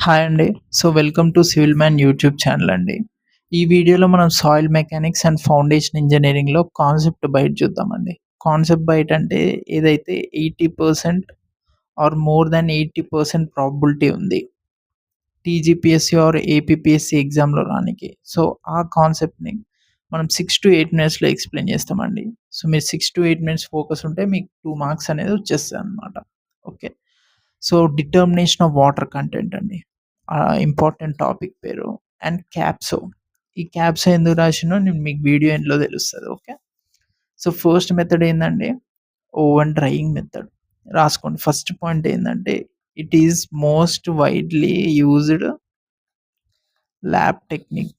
Hi అండి. Welcome to civil man YouTube channel అండి. ఈ వీడియోలో మనం సాయిల్ మెకానిక్స్ అండ్ ఫౌండేషన్ ఇంజినీరింగ్‌లో కాన్సెప్ట్ బైట్ చూద్దామండి. కాన్సెప్ట్ బైట్ అంటే ఏదైతే 80% ఆర్ మోర్ థాన్ 80% ప్రాబబిలిటీ ఉంది. టీజీపీఎస్సీ ఆర్ ఏపీపీఎస్సీ ఎగ్జామ్‌లో రానికి. ఆ కాన్సెప్ట్‌ని మనం 6-8 మినిట్స్‌లో ఎక్స్‌ప్లెయిన్ చేస్తామండి. మీరు 6-8 మినిట్స్ ఫోకస్ ఉంటే మీకు 2 మార్క్స్ అనేది వచ్చేస్తాయన్నమాట. Okay. Determination of water content అండి. ఇంపార్టెంట్ టాపిక్ పేరు. అండ్ క్యాప్సో. ఈ క్యాప్సో ఎందుకు రాసినో నేను మీకు వీడియో ఎండ్‌లో తెలుస్తది. ఓకే. ఫస్ట్ మెథడ్ ఏందండి? Oven drying method. రాసుకోండి. ఫస్ట్ పాయింట్ ఏందంటే it is most widely used lab technique.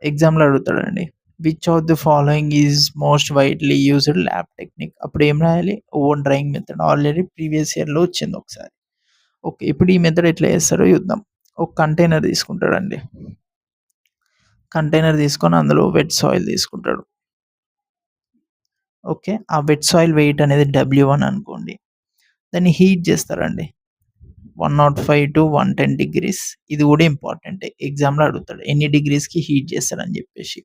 ఎగ్జామ్‌లో అడుగుతాడండి. Which of the following is most widely used lab technique. అప్పుడు ఏం రాయాలి? Oven drying method. Already previous ఇయర్‌లో వచ్చింది ఒకసారి. ఓకే. ఇప్పుడు ఈ మెథడ్ ఎట్లా చేస్తారో చూద్దాం. ఒక కంటైనర్ తీసుకుంటాడండి. కంటైనర్ తీసుకొని అందులో వెట్ సాయిల్ తీసుకుంటాడు. ఓకే. ఆ వెట్ సాయిల్ వెయిట్ అనేది W1 అనుకోండి. దాన్ని హీట్ చేస్తారండి. 105-110 డిగ్రీస్. ఇది కూడా ఇంపార్టెంటే. ఎగ్జామ్‌లో అడుగుతాడు. ఎన్ని డిగ్రీస్‌కి హీట్ చేస్తారని చెప్పేసి.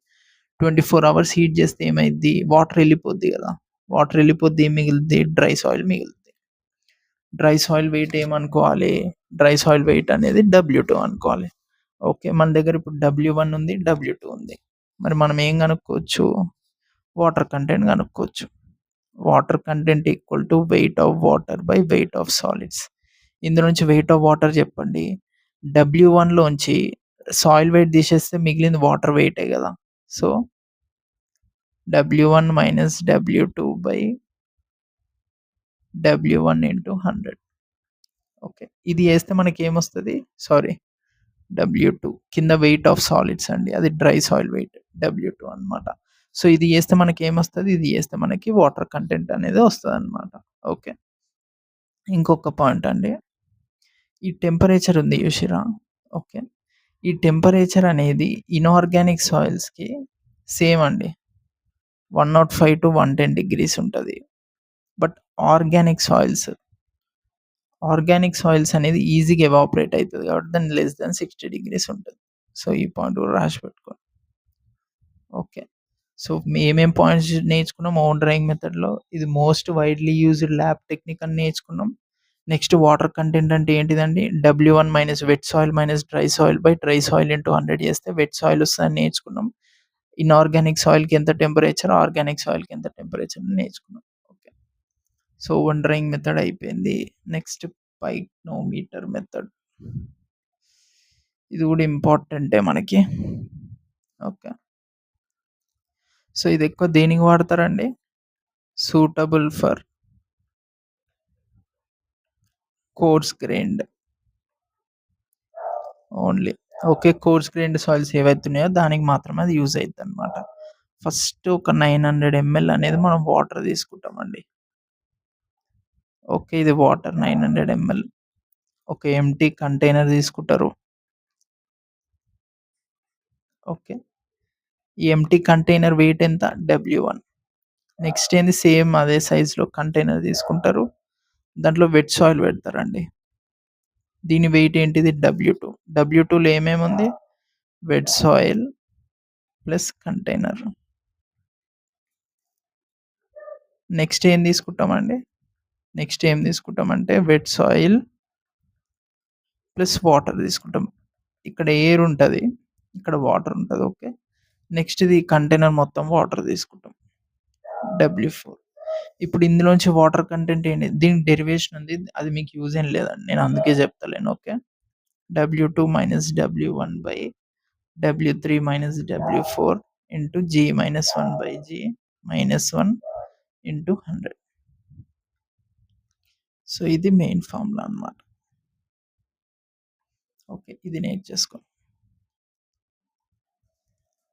24 అవర్స్ హీట్ చేస్తే ఏమైద్ది? వాటర్ ఎళ్ళిపోద్ది కదా! వాటర్ ఎళ్ళిపోద్ది. ఏం మిగులుద్ది? డ్రై సాయిల్ మిగులుద్ది. డ్రై సాయిల్ వెయిట్ ఏమనుకోవాలి? డ్రై సాయిల్ వెయిట్ అనేది W2 అనుకోవాలి. ఓకే. మన దగ్గర ఇప్పుడు W1 ఉంది. W2 ఉంది. మరి మనం ఏం కనుక్కోవచ్చు? వాటర్ కంటెంట్ కనుక్కోవచ్చు. Water content equal to weight of water by weight of solids. ఇందులో నుంచి వెయిట్ ఆఫ్ వాటర్ చెప్పండి. W1 లోంచి సాయిల్ వెయిట్ తీసేస్తే మిగిలింది వాటర్ వెయిటే కదా! So, W1 minus W2 by W1 into 100. Okay. ఇది చేస్తే మనకేమొస్తది? సారీ, W2 కింద వెయిట్ ఆఫ్ సాలిడ్స్ అండి. అది డ్రై సాయిల్ వెయిట్ W2 అన్నమాట. ఇది చేస్తే మనకేమొస్తది? ఇది చేస్తే మనకి వాటర్ కంటెంట్ అనేది వస్తదన్నమాట. ఓకే. ఇంకొక పాయింట్ అండి. ఈ టెంపరేచర్ ఉంది చూసిర్రా? ఓకే. ఈ టెంపరేచర్ అనేది ఇనార్గానిక్ సాయిల్స్‌కి సేమ్ అండి. 105-110 డిగ్రీస్ ఉంటది. బట్ ఆర్గానిక్ సాయిల్స్ అనేది ఈజీగా ఎవాపరేట్ అయితది కాబట్టి దాని లెస్ థాన్ 60 డిగ్రీస్ ఉంటది. ఈ పాయింట్ కూడా రాసి పెట్టుకోండి. ఓకే. ఏమేం పాయింట్స్ నేర్చుకున్నాం ఓవెన్ డ్రైయింగ్ మెథడ్‌లో. ఇది most widely used lab technique అని నేర్చుకున్నాం. నెక్స్ట్ వాటర్ కంటెంట్ అంటే ఏంటిదండి? W1 minus wet soil minus dry soil by dry soil into 100 చేస్తే వెట్ సాయిల్ వస్తదని నేర్చుకున్నాం. ఇనార్గానిక్ సాయిల్‌కి ఎంత టెంపరేచర్, ఆర్గానిక్ సాయిల్‌కి ఎంత టెంపరేచర్ అని నేర్చుకున్నాం. ఓకే. ఓవెన్ డ్రైయింగ్ మెథడ్ అయిపోయింది. Next pycnometer method. ఇది కూడా ఇంపార్టెంటే మనకి. ఓకే. ఇది ఎక్కువ దేనికి వాడతారండి? Suitable for coarse grained only. Okay. Coarse grained soils ఏవైతే ఉన్నాయో దానికి మాత్రమే అది యూజ్ అయిద్దనమాట. ఫస్ట్ ఒక 900 ఎంఎల్ అనేది మనం వాటర్ తీసుకుంటామండి. ఓకే. ఇది వాటర్ 900 ఎంఎల్. ఒక ఎంప్టీ కంటైనర్ తీసుకుంటారు. ఓకే. ఈ ఎంప్టీ కంటైనర్ వెయిట్ ఎంత? W1. నెక్స్ట్ ఏంది? సేమ్ అదే సైజ్‌లో కంటైనర్ తీసుకుంటారు. దాంట్లో వెట్ సాయిల్ పెడతారండి. దీని వెయిట్ ఏంటిది? W2. W2లో ఏమేముంది? Wet soil plus container. Next ఏం తీసుకుంటామండి? నెక్స్ట్ ఏం తీసుకుంటామంటే వెట్ సాయిల్ ప్లస్ వాటర్ తీసుకుంటాం. ఇక్కడ ఎయిర్ ఉంటది. ఇక్కడ వాటర్ ఉంటది. ఓకే. నెక్స్ట్ ఇది కంటైనర్ మొత్తం వాటర్ తీసుకుంటాం. W4. ఇప్పుడు ఇందులోంచి వాటర్ కంటెంట్ ఏంటి? దీనికి డెరివేషన్ ఉంది. అది మీకు యూజ్ ఏం లేదండి. నేను అందుకే చెప్తలేను. Okay. W2 minus W1 by W3 minus W4 into G minus 1 by G minus 1 into 100. ఇది మెయిన్ ఫార్ములా అన్నమాట. ఓకే. ఇది నేర్చేసుకోండి.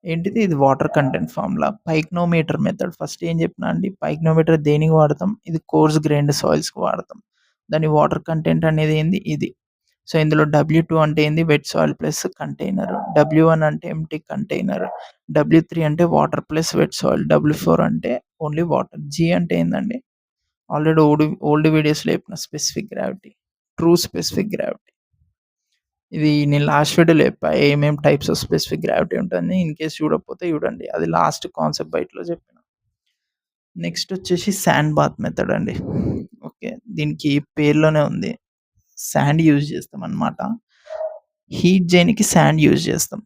ఏంటిది? ఇది water content formula. Pycnometer method. First ఏం చెప్పినా అండి? పైక్నోమీటర్ దేనికి వాడతాం? ఇది కోర్స్ గ్రెయిన్డ్ సాయిల్స్‌కి వాడతాం. దాని వాటర్ కంటెంట్ అనేది ఏంది? ఇది. ఇందులో W2 అంటే ఏంది? Wet soil plus container. W1 అంటే ఎంప్టీ కంటైనర్. W3 అంటే water plus wet soil. W4 అంటే ఓన్లీ వాటర్. G అంటే ఏందండి? ఆల్రెడీ ఓల్డ్ వీడియోస్‌లో చెప్పిన specific gravity. True specific gravity. ఇది నేను లాస్ట్ వీడియోలో చెప్పా ఏమేం టైప్స్ ఆఫ్ స్పెసిఫిక్ గ్రావిటీ ఉంటదని. ఇన్‌కేస్ చూడకపోతే చూడండి. అది లాస్ట్ కాన్సెప్ట్ బైట్‌లో చెప్పిన. నెక్స్ట్ వచ్చేసి శాండ్ బాత్ మెథడ్ అండి. ఓకే. దీనికి పేరులోనే ఉంది. శాండ్ యూజ్ చేస్తామనమాట. హీట్ చేయనీకి శాండ్ యూజ్ చేస్తాం.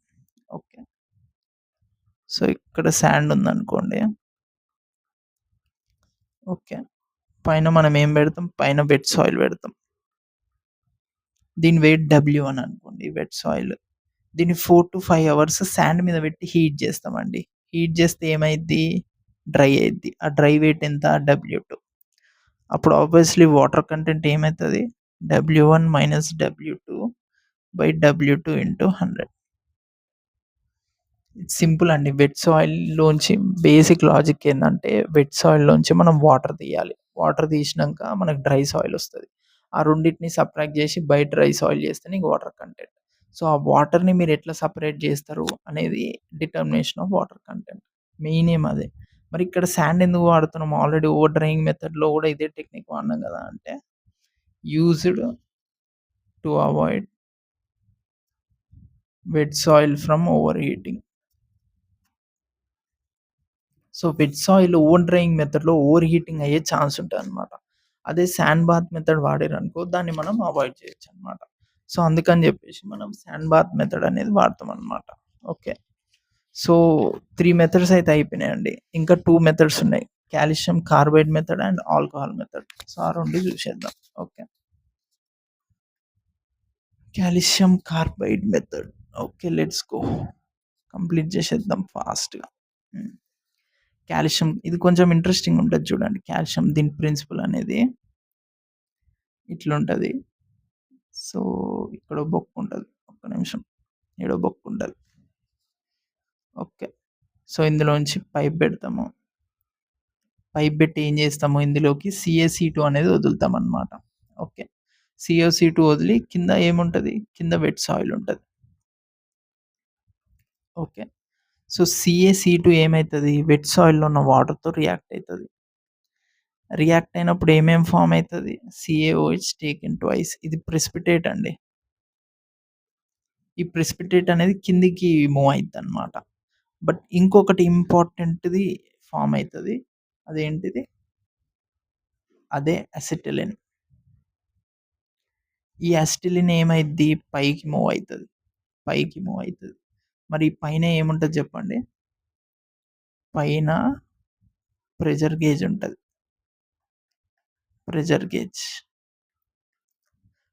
ఓకే. సో, ఇక్కడ శాండ్ ఉందనుకోండి. ఓకే. పైన మనం ఏం పెడతాం? పైన వెట్ సాయిల్ పెడతాం. దీని వెయిట్ W1 అనుకోండి వెట్ సాయిల్. దీన్ని 4-5 అవర్స్ శాండ్ మీద పెట్టి హీట్ చేస్తామండి. హీట్ చేస్తే ఏమైద్ది? డ్రై అయిద్ది. ఆ డ్రై వెయిట్ ఎంత? W2. అప్పుడు ఆబ్వియస్‌లీ వాటర్ కంటెంట్ ఏమైతది? W1 - W2/W2 × 100. సింపుల్ అండి. వెట్ సాయిల్‌లోంచి బేసిక్ లాజిక్ ఏందంటే, వెట్ సాయిల్‌లోంచి మనం వాటర్ తీయాలి. వాటర్ తీసినంక మనకు డ్రై సాయిల్ ఒస్తది. ఆ రెండిటిని subtract JC by dry soil చేస్తే నీకు వాటర్ కంటెంట్. సో, ఆ వాటర్‌ని మీరెట్లా సెపరేట్ జేస్తారు అనేది determination of water content. Main ఏం అదే. మరి ఇక్కడ సాండ్ ఎందుకు వాడుతున్నాం? ఆల్రెడీ ఓవర్ డ్రైయింగ్ మెథడ్‌లో గూడా ఇదే టెక్నిక్ వాడినాం గదా! అంటే used to avoid wet soil from over heating. So, wet soil over drying మెథడ్‌లో ఓవర్ హీటింగ్ అయ్యే ఛాన్స్ ఉంటదనమాట. అదే శాండ్ బాత్ మెథడ్ వాడిర్రనుకో దాన్ని మనం అవాయిడ్ చేయొచ్చనమాట. సో, అందుకని జెప్పేసి మనం శాండ్ బాత్ మెథడ్ అనేది వాడతామనమాట. ఓకే. సో, 3 మెథడ్స్ అయితే అయిపోయినాయండి. ఇంకా 2 మెథడ్స్ ఉన్నాయి. Calcium carbide method and alcohol method. So, ఆ 2 చూసేద్దాం. Okay. Calcium carbide method. Okay. Let's go. Complete చేసేద్దాం ఫాస్ట్‌గా. హ్మ్. కాల్షియం ఇది కొంచెం ఇంట్రెస్టింగ్ ఉంటది చూడండి. కాల్షియం దీని ప్రిన్సిపల్ అనేది ఇట్లుంటది. సో, ఇక్కడో బొక్కుంటది. ఒక్క నిమిషం. ఈడో బొక్కుంటది. ఓకే. సో, ఇందులోంచి పైప్ పెడతాము. పైప్ పెట్టి ఏం చేస్తాము ఇందులోకి CaC2 అనేది వదులుతామనమాట. ఓకే. CaC2 వదిలి కింద ఏముంటది? కింద వెట్ సాయిల్ ఉంటది. ఓకే. సో, CaC2 ఏమైతది? వెట్ సాయిల్‌లో ఉన్న వాటర్‌తో రియాక్ట్ అయితది. రియాక్ట్ అయినప్పుడు ఏమేం ఫార్మ్ అయితది? CaOH taken twice. ఇది ప్రెసిపిటేట్ అండి. ఈ ప్రెసిపిటేట్ అనేది కిందికి మూవ్ అయిద్దనమాట. బట్ ఇంకొకటి ఇంపార్టెంట్‌ది ఫార్మ్ అయితది. అదేంటిది? అదే అసిటిలిన్. ఈ అసిటిలిన్ ఏమైద్ది? పైకి మూవ్ అయితది. పైకి మూవ్ అయితది. మరి పైన ఏముంటది చెప్పండి? పైన ప్రెషర్ గేజ్ ఉంటది. Pressure gauge.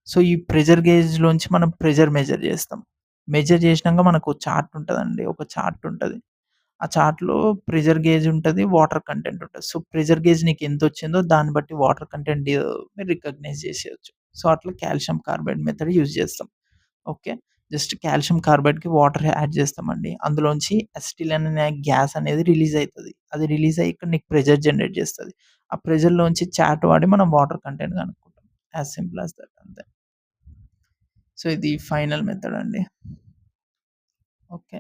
సో, ఈ ప్రెషర్ గేజ్‌లోంచి మనం ప్రెషర్ మెజర్ జేస్తాం. మెజర్ జేసినంక మనకు చార్ట్ ఉంటదండి. ఒక చార్ట్ ఉంటది. ఆ చార్ట్‌లో ప్రెషర్ గేజ్ ఉంటది. వాటర్ కంటెంట్ ఉంటది. సో, ప్రెషర్ గేజ్ నీకెంతొచ్చిందో దాన్ని బట్టి వాటర్ కంటెంట్ మీరు రికగ్నైజ్ జేసేయొచ్చు. సో, అట్లా కాల్షియం కార్బైడ్ మెథడ్ యూజ్ జేస్తాం. ఓకే. జస్ట్ కాల్షియం కార్బైడ్‌కి వాటర్ యాడ్ జేస్తామండి. అందులోంచి అసిటిలిన్ అనే గ్యాస్ అనేది రిలీజ్ అయితది. అది రిలీజ్ అయ్యి ఇక్కడ నీకు ప్రెషర్ జనరేట్ జేస్తది. ఆ ప్రెషర్‌లోంచి చార్ట్ వాడి మనం వాటర్ కంటెంట్ కనుక్కుంటాం. యాస్ సింపుల్ యాస్ దట్ అంతే. సో, ఇది ఫైనల్ మెథడ్ అండి. ఓకే.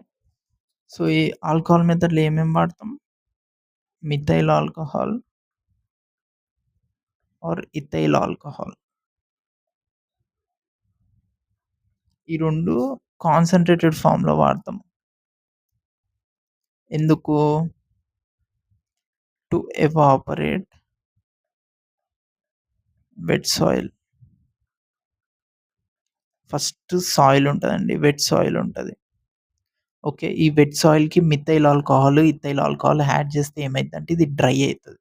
సో, ఈ ఆల్కహాల్ మెథడ్‌లో ఏమేమి వాడతాం? Methyl alcohol or ethyl alcohol. ఈ 2 కాన్సంట్రేటెడ్ ఫార్మ్‌లో వాడతాం. ఎందుకు? To evaporate wet soil. First soil ఉంటదండి. వెట్ సాయిల్ ఉంటది. ఓకే. ఈ వెట్ సాయిల్‌కి methyl alcohol, ethyl alcohol add చేస్తే ఏమైద్దంటే ఇది డ్రై అయితది.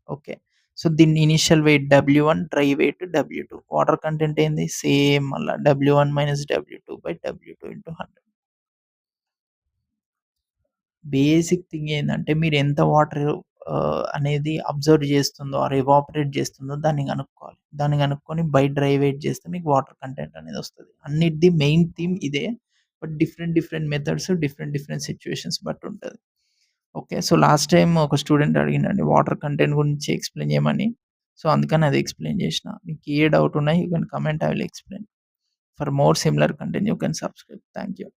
ఓకే. సో, దీని initial weight W1, dry weight W2. Water content ఏంది? సేమ్ మళ్ళా W1 - W2/W2 × 100. బేసిక్ థింగ్ ఏందంటే మీరెంత వాటర్ అనేది అబ్జర్వ్ చేస్తుందో ఆర్ ఎవాపరేట్ చేస్తుందో దాన్ని కనుక్కోవాలి. దాన్ని కనుక్కొని బై డ్రై వెయిట్ చేస్తే మీకు వాటర్ కంటెంట్ అనేది వస్తది. అన్నిటిది మెయిన్ థీమ్ ఇదే. But different different methods different different situations బట్టి ఉంటది. ఓకే. సో, లాస్ట్ టైమ్ ఒక స్టూడెంట్ అడిగిండండి వాటర్ కంటెంట్ గురించి ఎక్స్‌ప్లెయిన్ చేయమని. సో, అందుకని అది ఎక్స్‌ప్లెయిన్ చేషిన. మీకు ఏ డౌట్ ఉన్నా you can comment I will explain. For more similar content you can subscribe. Thank you.